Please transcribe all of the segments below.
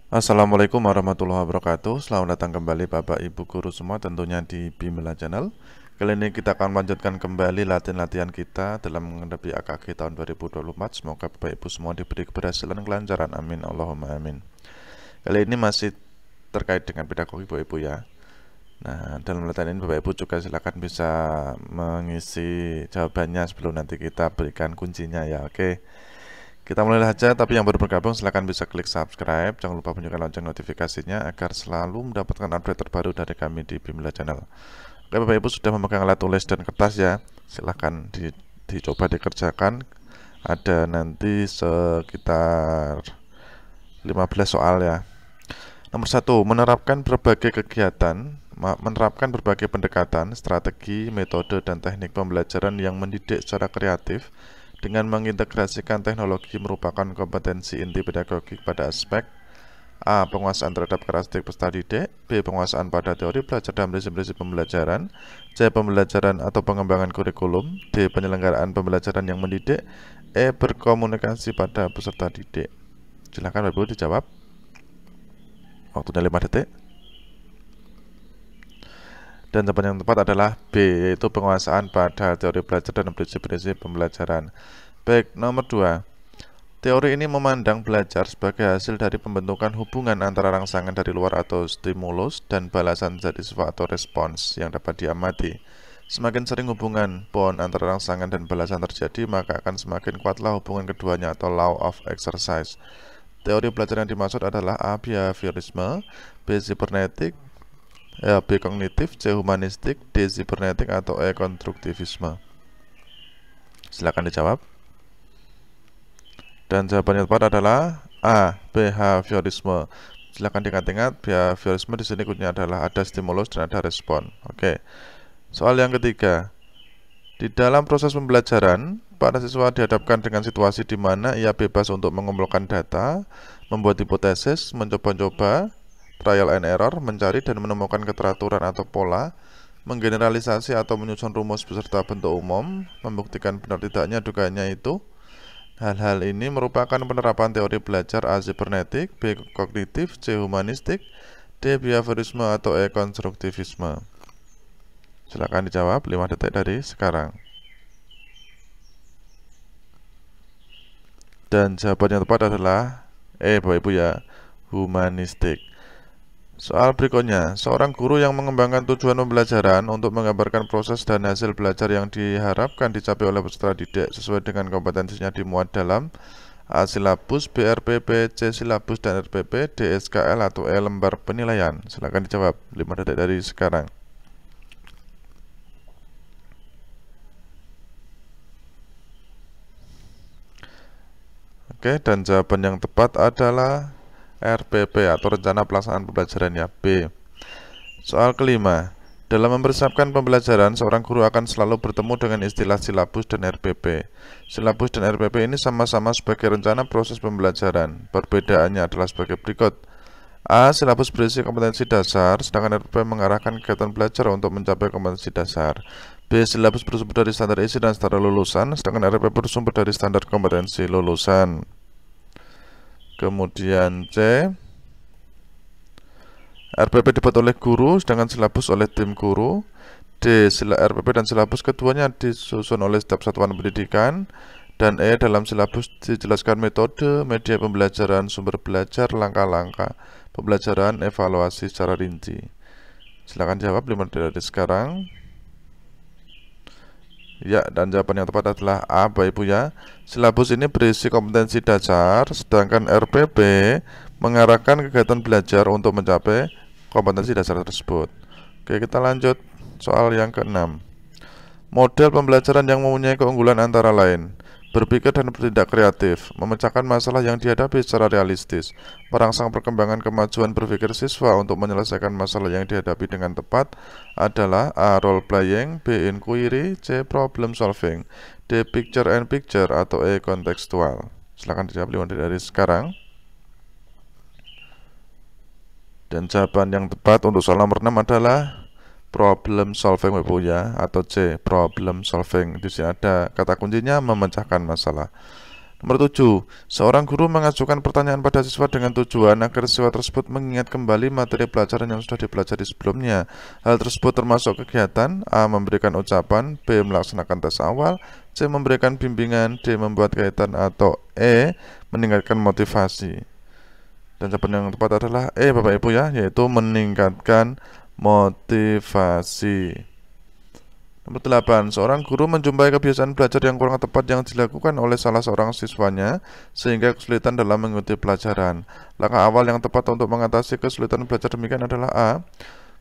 Assalamualaikum warahmatullahi wabarakatuh. Selamat datang kembali Bapak Ibu Guru semua tentunya di Bimela Channel. Kali ini kita akan melanjutkan kembali latihan-latihan kita dalam menghadapi AKG tahun 2024. Semoga Bapak Ibu semua diberi keberhasilan dan kelancaran. Amin. Allahumma amin. Kali ini masih terkait dengan pedagogi Bapak Ibu ya. Nah, dalam latihan ini Bapak Ibu juga silakan bisa mengisi jawabannya sebelum nanti kita berikan kuncinya ya. Oke. Kita mulai saja, tapi yang baru bergabung silahkan bisa klik subscribe. Jangan lupa bunyikan lonceng notifikasinya agar selalu mendapatkan update terbaru dari kami di Bimela Channel. Oke, Bapak Ibu sudah memegang alat tulis dan kertas ya. Silahkan dicoba dikerjakan. Ada nanti sekitar 15 soal ya. Nomor 1, menerapkan berbagai pendekatan, strategi, metode, dan teknik pembelajaran yang mendidik secara kreatif dengan mengintegrasikan teknologi merupakan kompetensi inti pedagogik pada aspek A. Penguasaan terhadap karakteristik peserta didik, B. Penguasaan pada teori belajar dan prinsip-prinsip pembelajaran, C. Pembelajaran atau pengembangan kurikulum, D. Penyelenggaraan pembelajaran yang mendidik, E. Berkomunikasi pada peserta didik. Silakan Bapak Ibu dijawab. Waktunya 5 detik. Dan jawaban yang tepat adalah B, yaitu penguasaan pada teori belajar dan prinsip-prinsip pembelajaran. Baik, nomor 2. Teori ini memandang belajar sebagai hasil dari pembentukan hubungan antara rangsangan dari luar atau stimulus dan balasan dari siswa atau respons yang dapat diamati. Semakin sering hubungan bond antara rangsangan dan balasan terjadi, maka akan semakin kuatlah hubungan keduanya atau law of exercise. Teori belajar yang dimaksud adalah A. Behaviorisme, B. Cybernetik, B. Kognitif, C. Humanistik, D. Cybernetik, atau E. Konstruktivisme. Silakan dijawab. Dan jawaban yang tepat adalah A. Behaviorisme. Silakan diingat-ingat, behaviorisme di sini kunci adalah ada stimulus dan ada respon. Oke. Soal yang ketiga. Di dalam proses pembelajaran, para siswa dihadapkan dengan situasi di mana ia bebas untuk mengumpulkan data, membuat hipotesis, mencoba-coba, trial and error, mencari dan menemukan keteraturan atau pola, menggeneralisasi atau menyusun rumus beserta bentuk umum, membuktikan benar tidaknya dugaannya itu. Hal-hal ini merupakan penerapan teori belajar A. Cybernetik, B. Kognitif, C. Humanistik, D. Behaviorisme, atau E. Konstruktivisme. Silakan dijawab 5 detik dari sekarang. Dan jawaban yang tepat adalah E, Bapak Ibu ya, humanistik. Soal berikutnya, seorang guru yang mengembangkan tujuan pembelajaran untuk menggambarkan proses dan hasil belajar yang diharapkan dicapai oleh peserta didik sesuai dengan kompetensinya dimuat dalam A. Silabus, B. RPP, C. Silabus dan RPP, D. SKL, atau E. Lembar penilaian. Silakan dijawab 5 detik dari sekarang. Oke, dan jawaban yang tepat adalah RPP atau rencana pelaksanaan pembelajaran ya, B. Soal kelima, dalam mempersiapkan pembelajaran, seorang guru akan selalu bertemu dengan istilah silabus dan RPP. Silabus dan RPP ini sama-sama sebagai rencana proses pembelajaran. Perbedaannya adalah sebagai berikut. A. Silabus berisi kompetensi dasar, sedangkan RPP mengarahkan kegiatan belajar untuk mencapai kompetensi dasar. B. Silabus bersumber dari standar isi dan standar lulusan, sedangkan RPP bersumber dari standar kompetensi lulusan. Kemudian C. RPP dibuat oleh guru, sedangkan silabus oleh tim guru. D. RPP dan silabus keduanya disusun oleh setiap satuan pendidikan. Dan E. Dalam silabus dijelaskan metode, media pembelajaran, sumber belajar, langkah-langkah pembelajaran, evaluasi secara rinci. Silakan jawab 5 detik dari sekarang. Ya, dan jawaban yang tepat adalah A, Bapak Ibu ya. Silabus ini berisi kompetensi dasar, sedangkan RPP mengarahkan kegiatan belajar untuk mencapai kompetensi dasar tersebut. Oke, kita lanjut soal yang ke-6. Model pembelajaran yang mempunyai keunggulan antara lain: berpikir dan bertindak kreatif, memecahkan masalah yang dihadapi secara realistis, merangsang perkembangan kemajuan berpikir siswa untuk menyelesaikan masalah yang dihadapi dengan tepat adalah A. Role playing, B. Inquiry, C. Problem solving, D. Picture and picture, atau E. Kontekstual. Silahkan dijawab 5 detik dari sekarang. Dan jawaban yang tepat untuk soal nomor 6 adalah problem solving, Bapak Ibu ya, atau C. Problem solving. Di sini ada kata kuncinya memecahkan masalah. Nomor 7. Seorang guru mengajukan pertanyaan pada siswa dengan tujuan agar siswa tersebut mengingat kembali materi pelajaran yang sudah dipelajari sebelumnya. Hal tersebut termasuk kegiatan A. Memberikan ucapan, B. Melaksanakan tes awal, C. Memberikan bimbingan, D. Membuat kaitan, atau E. Meningkatkan motivasi. Dan jawaban yang tepat adalah E, Bapak Ibu ya, yaitu meningkatkan motivasi. Nomor 8. Seorang guru menjumpai kebiasaan belajar yang kurang tepat yang dilakukan oleh salah seorang siswanya sehingga kesulitan dalam mengikuti pelajaran. Langkah awal yang tepat untuk mengatasi kesulitan belajar demikian adalah A.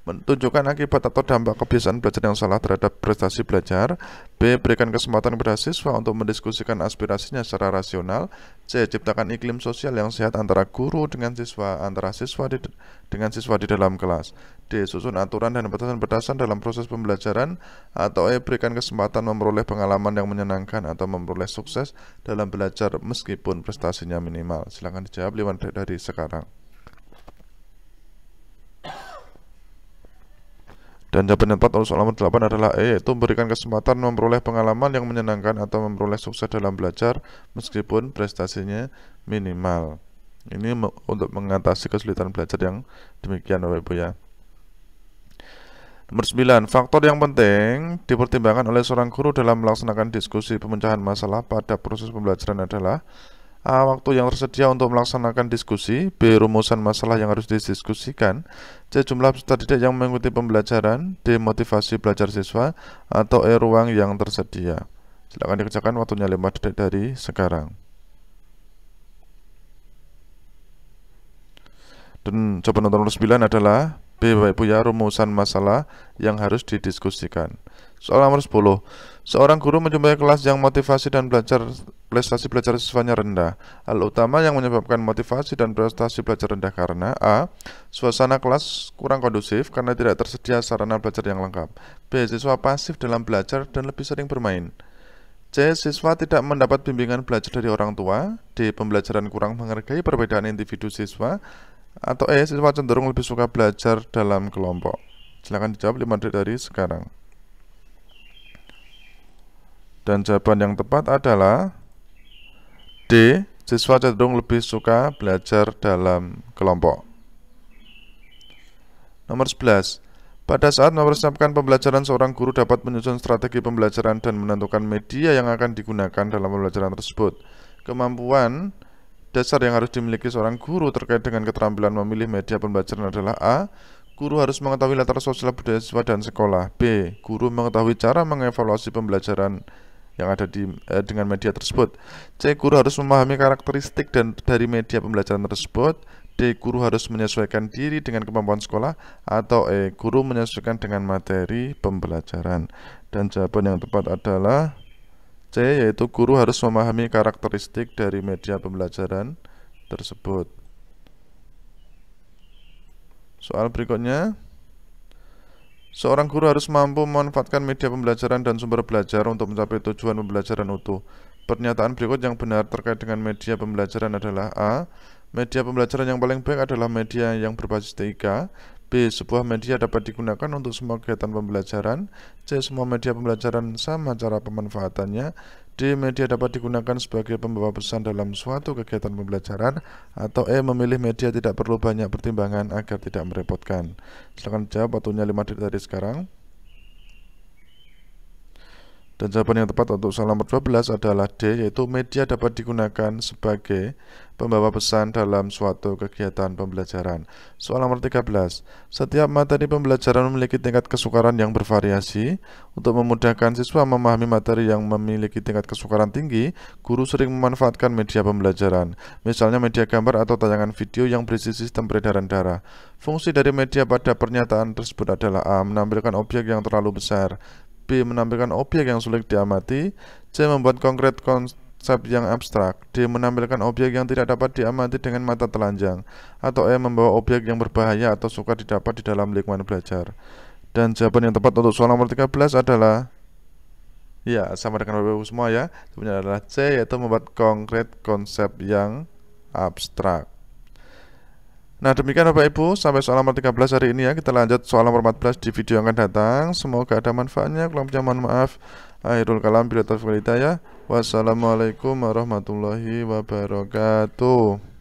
Menunjukkan akibat atau dampak kebiasaan belajar yang salah terhadap prestasi belajar. B. Berikan kesempatan kepada siswa untuk mendiskusikan aspirasinya secara rasional. C. Ciptakan iklim sosial yang sehat antara guru dengan siswa, antara siswa dengan siswa di dalam kelas. D. Susun aturan dan batasan-batasan dalam proses pembelajaran. Atau E. Berikan kesempatan memperoleh pengalaman yang menyenangkan atau memperoleh sukses dalam belajar meskipun prestasinya minimal. Silakan dijawab 5 menit dari sekarang. Dan jawaban yang tepat untuk soal nomor 8 adalah E, yaitu memberikan kesempatan memperoleh pengalaman yang menyenangkan atau memperoleh sukses dalam belajar meskipun prestasinya minimal. Ini untuk mengatasi kesulitan belajar yang demikian, Bapak Ibu ya. Nomor 9. Faktor yang penting dipertimbangkan oleh seorang guru dalam melaksanakan diskusi pemecahan masalah pada proses pembelajaran adalah A. Waktu yang tersedia untuk melaksanakan diskusi, B. Rumusan masalah yang harus didiskusikan, C. Jumlah peserta didik yang mengikuti pembelajaran, D. Motivasi belajar siswa, atau E. Ruang yang tersedia. Silakan dikerjakan, waktunya 5 detik dari sekarang. Dan jawaban nomor 9 adalah B, Bapak Ibu ya, rumusan masalah yang harus didiskusikan. Soal nomor 10. Seorang guru menjumpai kelas yang motivasi dan prestasi belajar siswanya rendah. Hal utama yang menyebabkan motivasi dan prestasi belajar rendah karena A. Suasana kelas kurang kondusif karena tidak tersedia sarana belajar yang lengkap. B. Siswa pasif dalam belajar dan lebih sering bermain. C. Siswa tidak mendapat bimbingan belajar dari orang tua. D. Pembelajaran kurang menghargai perbedaan individu siswa. Atau E. Siswa cenderung lebih suka belajar dalam kelompok. Silakan dijawab 5 detik dari sekarang. Dan jawaban yang tepat adalah D. Siswa cenderung lebih suka belajar dalam kelompok. Nomor 11. Pada saat mempersiapkan pembelajaran, seorang guru dapat menyusun strategi pembelajaran dan menentukan media yang akan digunakan dalam pembelajaran tersebut. Kemampuan dasar yang harus dimiliki seorang guru terkait dengan keterampilan memilih media pembelajaran adalah A. Guru harus mengetahui latar sosial budaya siswa dan sekolah. B. Guru mengetahui cara mengevaluasi pembelajaran yang ada dengan media tersebut. C. Guru harus memahami karakteristik dari media pembelajaran tersebut. D. Guru harus menyesuaikan diri dengan kemampuan sekolah. Atau E. Guru menyesuaikan dengan materi pembelajaran. Dan jawaban yang tepat adalah C, yaitu guru harus memahami karakteristik dari media pembelajaran tersebut. Soal berikutnya. Seorang guru harus mampu memanfaatkan media pembelajaran dan sumber belajar untuk mencapai tujuan pembelajaran utuh. Pernyataan berikut yang benar terkait dengan media pembelajaran adalah A. Media pembelajaran yang paling baik adalah media yang berbasis TIK. B. Sebuah media dapat digunakan untuk semua kegiatan pembelajaran. C. Semua media pembelajaran sama cara pemanfaatannya. D. Media dapat digunakan sebagai pembawa pesan dalam suatu kegiatan pembelajaran. Atau E. Memilih media tidak perlu banyak pertimbangan agar tidak merepotkan. Silakan jawab, waktunya 5 detik dari sekarang. Dan jawaban yang tepat untuk soal nomor 12 adalah D, yaitu media dapat digunakan sebagai pembawa pesan dalam suatu kegiatan pembelajaran. Soal nomor 13. Setiap materi pembelajaran memiliki tingkat kesukaran yang bervariasi. Untuk memudahkan siswa memahami materi yang memiliki tingkat kesukaran tinggi, guru sering memanfaatkan media pembelajaran, misalnya media gambar atau tayangan video yang berisi sistem peredaran darah. Fungsi dari media pada pernyataan tersebut adalah A. Menampilkan objek yang terlalu besar. B. Menampilkan objek yang sulit diamati. C. Membuat konkret konsep yang abstrak. D. Menampilkan objek yang tidak dapat diamati dengan mata telanjang. Atau E. Membawa objek yang berbahaya atau sukar didapat di dalam lingkungan belajar. Dan jawaban yang tepat untuk soal nomor 13 adalah ya, sama dengan Bapak Ibu semua ya. Sebenarnya adalah C, yaitu membuat konkret konsep yang abstrak. Nah, demikian Bapak Ibu, sampai soal nomor 13 hari ini ya. Kita lanjut soal nomor 14 di video yang akan datang. Semoga ada manfaatnya. Kurang lebihnya mohon maaf. Akhirul kalam, bila taufiq wal hidayah. Wassalamualaikum warahmatullahi wabarakatuh.